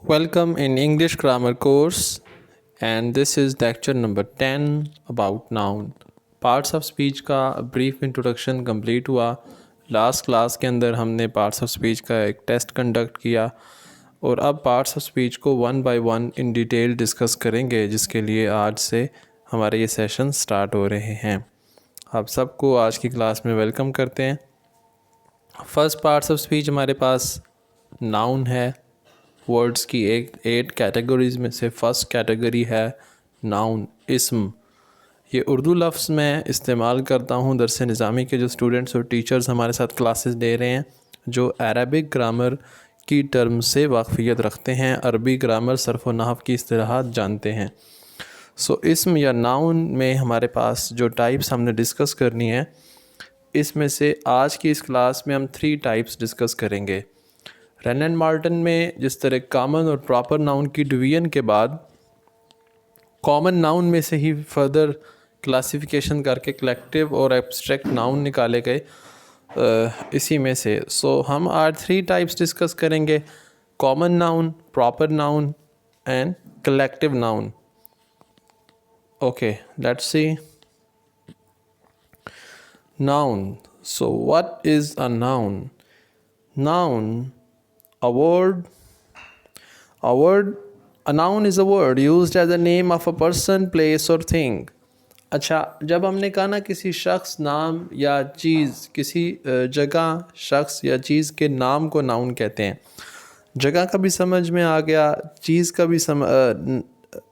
Welcome in English grammar course, and this is lecture number 10 about noun. Parts of speech का brief introduction complete हुआ. Last class के अंदर हमने parts of speech का एक test conduct किया और अब पार्ट्स ऑफ स्पीच को one by one in detail discuss करेंगे, जिसके लिए आज से हमारे ये सेशन स्टार्ट हो रहे हैं. आप सबको आज की क्लास में वेलकम करते हैं. फर्स्ट पार्ट्स ऑफ स्पीच हमारे पास नाउन है. वर्ड्स की 8 कैटेगरीज़ में से फर्स्ट कैटेगरी है नाउन, इस्म. ये उर्दू लफ्ज़ मैं इस्तेमाल करता हूँ दरस निज़ामी के जो स्टूडेंट्स और टीचर्स हमारे साथ क्लासेस दे रहे हैं, जो अरबिक ग्रामर की टर्म से वाकफ़ियत रखते हैं, अरबी ग्रामर सर्फ़ व नहव की इस्तिलाहात जानते हैं. सो इस्म या नाउन में हमारे पास जो टाइप्स हमने डिस्कस करनी है, इसमें से आज की इस क्लास में हम 3 टाइप्स डिस्कस करेंगे. रन एंड मार्टन में जिस तरह कॉमन और प्रॉपर नाउन की डिवीजन के बाद कॉमन नाउन में से ही फर्दर क्लासिफिकेशन करके कलेक्टिव और एब्स्ट्रैक्ट नाउन निकाले गए, इसी में से हम आज 3 टाइप्स डिस्कस करेंगे: common noun, proper noun and collective noun. Okay, let's see. Noun. So what is a noun? Noun, a noun is a word used as a name of a person, place or thing. अच्छा, जब हमने कहा ना किसी शख्स, नाम या चीज़, किसी जगह, शख्स या चीज़ के नाम को नाउन कहते हैं. जगह का भी समझ में आ गया, चीज़ का भी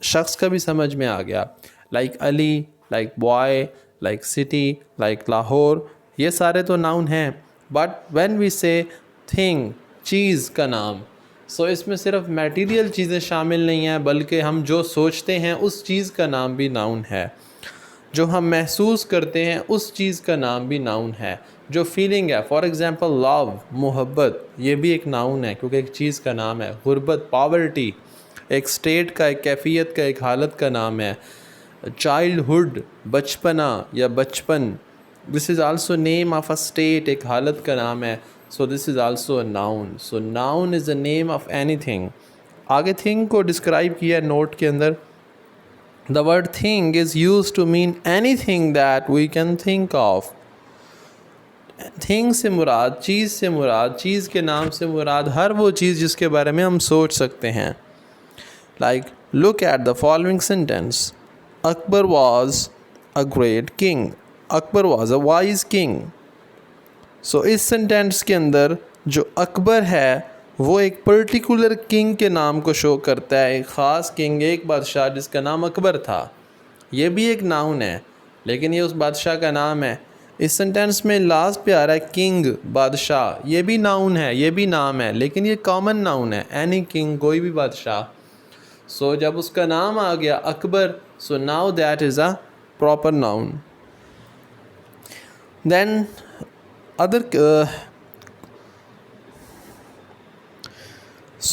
शख्स का भी समझ में आ गया. Like Ali, like boy, like city, like Lahore, ये सारे तो नाउन हैं. बट व्हेन वी से थिंग, चीज़ का नाम, इसमें सिर्फ मटेरियल चीज़ें शामिल नहीं हैं, बल्कि हम जो सोचते हैं उस चीज़ का नाम भी नाउन है. जो हम महसूस करते हैं उस चीज़ का नाम भी नाउन है. जो फीलिंग है, फॉर एग्ज़ाम्पल लव, मोहब्बत, ये भी एक नाउन है क्योंकि एक चीज़ का नाम है. गुर्बत, पॉवर्टी, एक स्टेट का, एक कैफियत का, एक हालत का नाम है. चाइल्डहुड, बचपना या बचपन, this is also name of a state, एक हालत का नाम है. So this is also a noun. So noun is the name of anything. आगे थिंग को डिस्क्राइब किया है नोट के अंदर. The word thing is use to mean anything that we can think of. Thing से मुराद, चीज़ से मुराद, चीज़ के नाम से मुराद हर वो चीज़ जिसके बारे में हम सोच सकते हैं. Like look at the following sentence. Akbar was a great king. Akbar was a wise king. So इस सेंटेंस के अंदर जो अकबर है वो एक पर्टिकुलर किंग के नाम को शो करता है. एक ख़ास किंग, एक बादशाह जिसका नाम अकबर था. ये भी एक नाउन है, लेकिन ये उस बादशाह का नाम है. इस सेंटेंस में लास्ट पे आ रहा है किंग, बादशाह. ये भी नाउन है, ये भी नाम है, लेकिन ये कॉमन नाउन है. एनी किंग, कोई भी बादशाह. जब उसका नाम आ गया Akbar, now that is a proper noun. Then other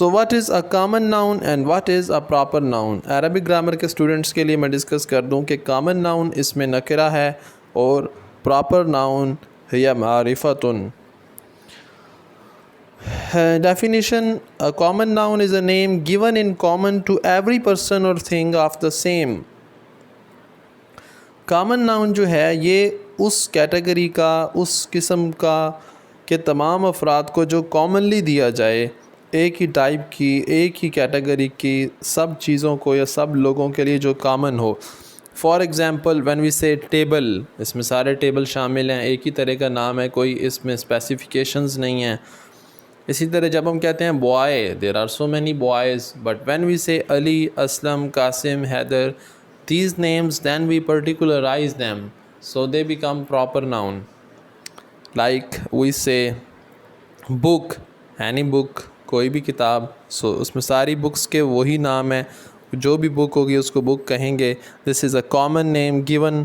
what is a common noun and what is a proper noun? Arabic grammar के स्टूडेंट्स के लिए मैं डिस्कस कर दूं कि कॉमन नाउन इसमें नकरा है और प्रॉपर नाउन या मारिफतुन. Definition: a common noun is a name given in common to every person or thing of the same. Common noun जो है ये उस कैटेगरी का, उस किस्म का के तमाम अफराद को जो कॉमनली दिया जाए, एक ही टाइप की, एक ही कैटेगरी की सब चीज़ों को या सब लोगों के लिए जो कॉमन हो. फॉर एग्ज़ाम्पल व्हेन वी से टेबल, इसमें सारे टेबल शामिल हैं, एक ही तरह का नाम है, कोई इसमें स्पेसिफिकेशंस नहीं हैं. इसी तरह जब हम कहते हैं boy, there are so many boys, but when we say Ali, Aslam, Qasim, Haider, these names then we particularize them, so they become proper noun. Like we say book, any book, कोई भी किताब, उसमें सारी बुक्स के वही नाम है, जो भी बुक होगी उसको बुक कहेंगे. This is a common name given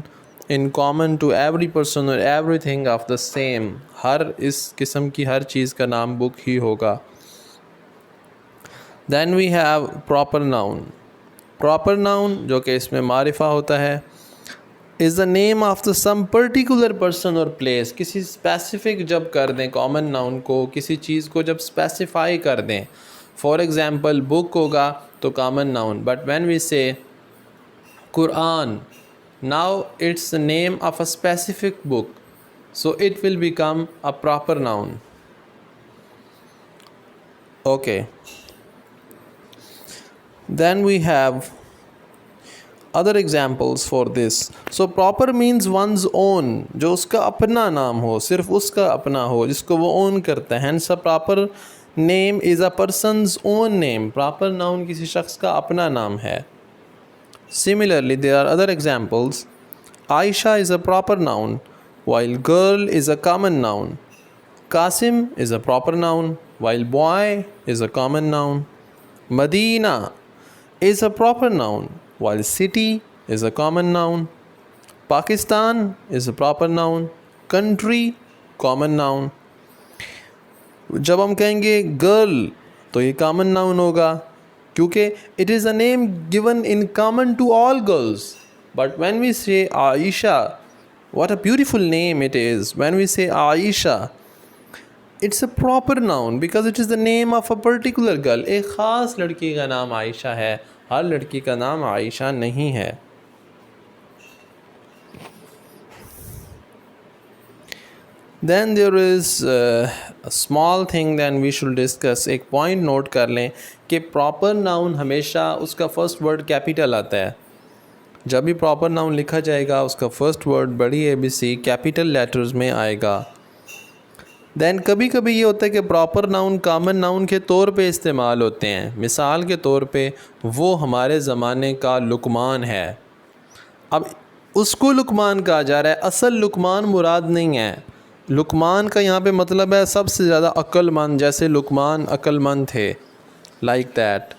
in common to every person or everything of the same. हर इस किस्म की हर चीज़ का नाम बुक ही होगा. Then we have proper noun. Proper noun जो कि इसमें मारिफा होता है, is the name of the some particular person और प्लेस. किसी स्पेसिफिक जब कर दें कॉमन नाउन को, किसी चीज़ को जब स्पेसिफाई कर दें, फॉर एग्ज़ाम्पल बुक होगा तो common noun, but when we say Quran, now it's the name of a specific book, so it will become a proper noun. Okay, then we have other examples for this. So proper means one's own, जो उसका अपना नाम हो, सिर्फ उसका अपना हो, जिसको वो own करता है. Hence a proper name is a person's own name. Proper noun किसी शख्स का अपना नाम है. Similarly, there are other examples. Aisha is a proper noun, while girl is a common noun. Qasim is a proper noun, while boy is a common noun. Medina is a proper noun, while city is a common noun. Pakistan is a proper noun. Country, common noun. जब हम कहेंगे girl तो ये common noun होगा, क्योंकि it is a name given in common to all girls. But when we say Ayesha, what a beautiful name it is. When we say Ayesha, it's a proper noun because it is the name of a particular girl. एक ख़ास लड़की का नाम आयशा है, हर लड़की का नाम आयशा नहीं है. Then there is a small thing then we should discuss. एक point note कर लें कि proper noun हमेशा उसका first word capital आता है. जब भी proper noun लिखा जाएगा उसका first word बड़ी ABC capital letters में आएगा. Then कभी कभी ये होता है कि proper noun common noun के तौर पे इस्तेमाल होते हैं. मिसाल के तौर पे वो हमारे ज़माने का लुकमान है. अब उसको लुकमान कहा जा रहा है, असल लुकमान मुराद नहीं है. लुकमान का यहाँ पे मतलब है सबसे ज़्यादा अक्लमंद, जैसे लुकमान अक्लमंद थे, लाइक दैट.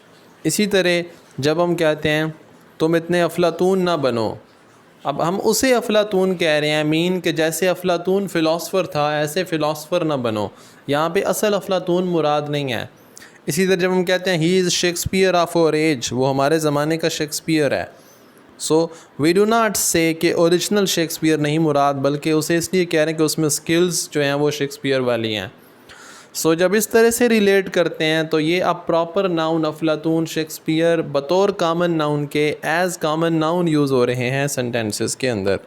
इसी तरह जब हम कहते हैं तुम इतने अफलातून ना बनो, अब हम उसे अफलातून कह रहे हैं, मीन कि जैसे अफलातून फ़िलासफ़र था ऐसे फ़िलासफ़र ना बनो. यहाँ पे असल अफलातून मुराद नहीं है. इसी तरह जब हम कहते हैं he is Shakespeare of our age, वो हमारे ज़माने का शेक्सपियर है. सो वी डू नॉट से कि ओरिजिनल शेक्सपियर नहीं मुराद, बल्कि उसे इसलिए कह रहे हैं कि उसमें स्किल्स जो हैं वो शेक्सपियर वाली हैं. सो जब इस तरह से रिलेट करते हैं तो ये अब प्रॉपर नाउन अफलातून शेक्सपियर बतौर कॉमन नाउन के एज़ कॉमन नाउन यूज़ हो रहे हैं सेंटेंसेस के अंदर.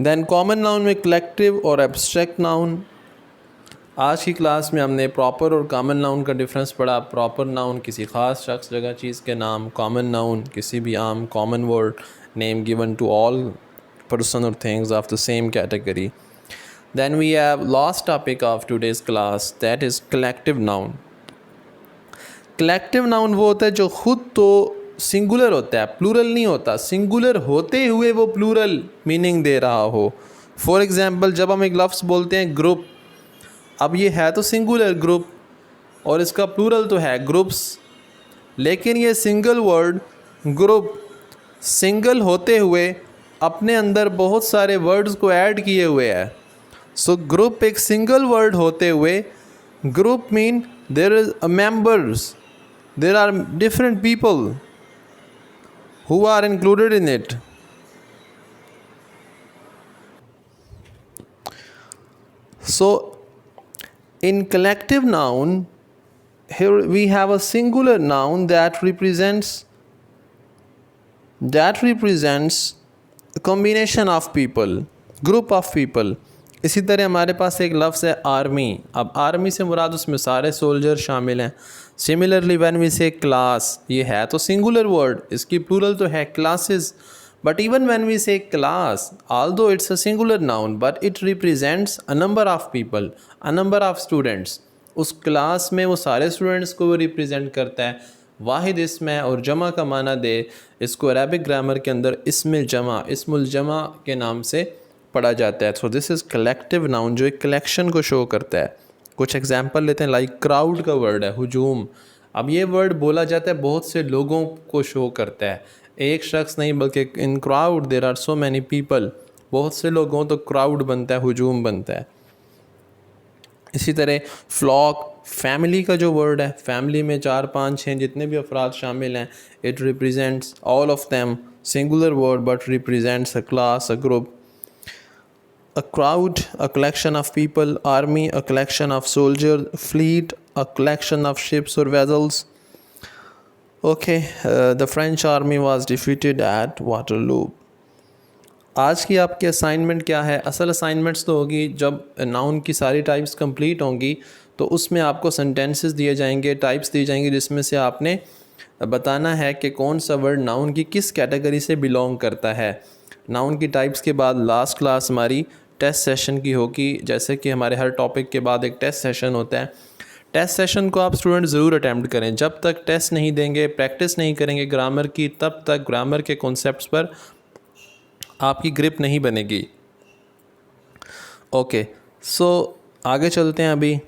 दैन कॉमन नाउन में कलेक्टिव और एब्स्ट्रैक्ट नाउन. आज की क्लास में हमने प्रॉपर और कॉमन नाउन का डिफरेंस पढ़ा. प्रॉपर नाउन किसी ख़ास शख्स जगह चीज़ के नाम, कॉमन नाउन किसी भी आम common word name given to all person और things of the same category. Then we have last topic of today's class, that is collective noun. Collective noun वो होता है जो ख़ुद तो सिंगुलर होता है, प्लूरल नहीं होता. सिंगुलर होते हुए वो प्लूरल मीनिंग दे रहा हो. फॉर एग्ज़ाम्पल जब हम एक लफ्ज़ बोलते हैं ग्रुप, अब ये है तो सिंगुलर ग्रुप और इसका प्लूरल तो है ग्रुप्स, लेकिन ये सिंगल वर्ड ग्रुप सिंगल होते हुए अपने अंदर बहुत सारे वर्ड्स को ऐड किए हुए है. सो ग्रुप एक सिंगल वर्ड होते हुए, group mean there is a members, there are different people who are included in it. So in collective noun, here we have a singular noun that represents a combination of people, group of people. इसी तरह हमारे पास एक लफ्ज़ है army. अब army से मुराद उसमें सारे सोल्जर शामिल हैं. सिमिलरली व्हेन वी से क्लास, ये है तो सिंगुलर वर्ड, इसकी प्लूरल तो है classes. But even when we say class, although it's a singular noun, but it represents a number of people, a number of students. उस क्लास में वो सारे स्टूडेंट्स को वो रिप्रेजेंट करता है. वाहिद इसम है और जमा का माना दे. इसको अरबिक ग्रामर के अंदर इस्मुल जमा के नाम से पढ़ा जाता है. So this is collective noun जो एक कलेक्शन को शो करता है. कुछ एग्जांपल लेते हैं, लाइक क्राउड का वर्ड है हुजूम. अब ये वर्ड बोला जाता है बहुत से लोगों को शो करता है, एक शख्स नहीं बल्कि in crowd there are so many people, बहुत से लोगों तो क्राउड बनता है, हुजूम बनता है. इसी तरह फ्लॉक फैमिली का जो वर्ड है, फैमिली में 4 5 6 जितने भी अफराद शामिल हैं, it represents all of them, singular word but represents a class, a group. A crowd, a collection of people. Army, a collection of soldiers. Fleet, a collection of ships or vessels. Okay, the French army was defeated at Waterloo. आज की आपकी assignment क्या है? असल assignments तो होगी जब noun की सारी टाइप्स कंप्लीट होंगी तो उसमें आपको सेंटेंसेस दिए जाएंगे, टाइप्स दी जाएंगी, जिसमें से आपने बताना है कि कौन सा वर्ड नाउन की किस कैटेगरी से बिलोंग करता है। नाउन की टाइप्स के बाद लास्ट क्लास हमारी टेस्ट सेशन की होगी, जैसे कि हमारे हर टॉपिक के बाद एक टेस्ट सेशन होता है। टेस्ट सेशन को आप स्टूडेंट ज़रूर अटैम्प्ट करें। जब तक टेस्ट नहीं देंगे, प्रैक्टिस नहीं करेंगे ग्रामर की, तब तक ग्रामर के कॉन्सेप्ट्स पर आपकी ग्रिप नहीं बनेगी। ओके, सो आगे चलते हैं अभी।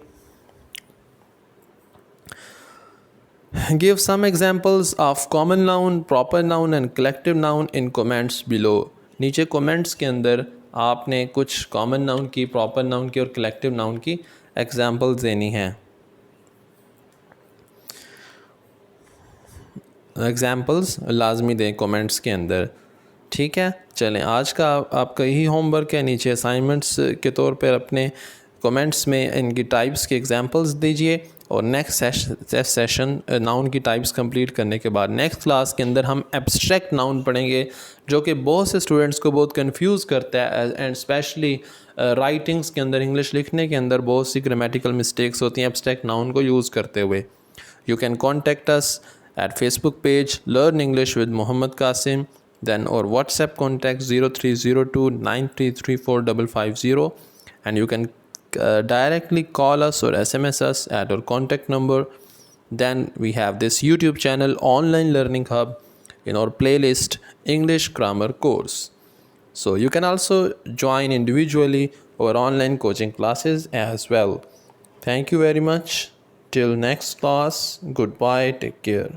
Give some examples of common noun, proper noun and collective noun in comments below. नीचे कमेंट्स के अंदर आपने कुछ कॉमन नाउन की, प्रॉपर नाउन की और कलेक्टिव नाउन की एग्जांपल्स देनी है। एग्जांपल्स लाजमी दें कमेंट्स के अंदर, ठीक है। चलें, आज का आपका यही होमवर्क है। नीचे असाइनमेंट्स के तौर पर अपने कमेंट्स में इनकी टाइप्स के एग्जांपल्स दीजिए और नेक्स्ट सेशन नाउन की टाइप्स कंप्लीट करने के बाद नेक्स्ट क्लास के अंदर हम एब्स्ट्रैक्ट नाउन पढ़ेंगे, जो कि बहुत से स्टूडेंट्स को बहुत कंफ्यूज करता है एंड स्पेशली राइटिंग्स के अंदर, इंग्लिश लिखने के अंदर बहुत सी ग्रामेटिकल मिस्टेक्स होती हैं एब्स्ट्रैक्ट नाउन को यूज़ करते हुए। You can contact us at Facebook page Learn English with Muhammad Qasim, then or WhatsApp contact 0302933450, and you can directly call us or SMS us at our contact number. Then we have this YouTube channel Online Learning Hub in our playlist English Grammar course. So you can also join individually our online coaching classes as well. Thank you very much. Till next class, goodbye, take care.